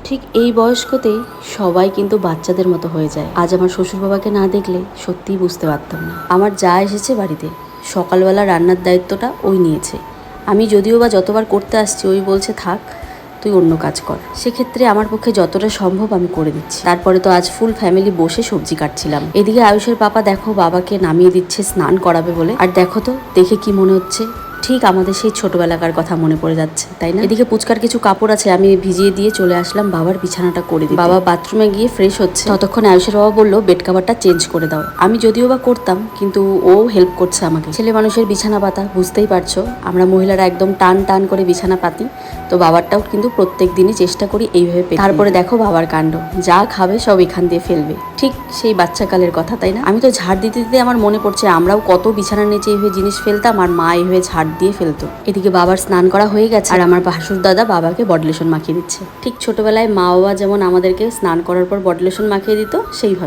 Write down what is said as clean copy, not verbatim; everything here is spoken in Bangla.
ঠিক এই বয়স্কতেই সবাই কিন্তু বাচ্চাদের মতো হয়ে যায়। আজ আমার শ্বশুর বাবাকে না দেখলে সত্যিই বুঝতে পারতাম না। আমার যা এসেছে বাড়িতে, সকালবেলা রান্নার দায়িত্বটা ওই নিয়েছে। আমি যদিও বা যতবার করতে আসছি ওই বলছে থাক তুই অন্য কাজ কর। সেক্ষেত্রে আমার পক্ষে যতটা সম্ভব আমি করে দিচ্ছি। তারপরে তো আজ ফুল ফ্যামিলি বসে সবজি কাটছিলাম। এদিকে আয়ুষের পাপা দেখো বাবাকে নামিয়ে দিচ্ছে স্নান করাবে বলে। আর দেখো তো দেখে কি মনে হচ্ছে, ঠিক আমাদের সেই ছোটবেলাকার কথা মনে পড়ে যাচ্ছে, তাই না? এদিকে পুচকার কিছু কাপড় আছে, আমি ভিজিয়ে দিয়ে চলে আসলাম বাবার বিছানাটা করে দিই। বাবা বাথরুমে গিয়ে ফ্রেশ হচ্ছে, ততক্ষণে আয়ুষের বাবা বললো বেড কাভারটা চেঞ্জ করে দাও। আমি যদিও বা করতাম, কিন্তু ও হেল্প করছে আমাকে। ছেলে মানুষের বিছানা পাতা বুঝতেই পারছো, আমরা মহিলারা একদম টান টান করে বিছানা পাতি। তো বাবারটাও কিন্তু প্রত্যেক দিনই চেষ্টা করি এইভাবে পেতে। তারপরে দেখো বাবার কাণ্ড, যা খাবে সব এখান দিয়ে ফেলবে, ঠিক সেই বাচ্চাকালের কথা, তাই না? আমি তো ঝাড় দিতে দিতে আমার মনে পড়ছে আমরাও কত বিছানার নিচে এইভাবে জিনিস ফেলতাম, আর মা এইভাবে ঝাড় দিয়ে ফেলতো। এদিকে বাবার স্নান করা হয়ে গেছে, আর আমার ভাসুর দাদা বাবাকে বডি লোশন মাখিয়ে দিচ্ছে। ঠিক ছোটবেলায় মা বাবা যেমন আমাদেরকে স্নান করার পর বডি লোশন মাখিয়ে দিত, সেইভাবে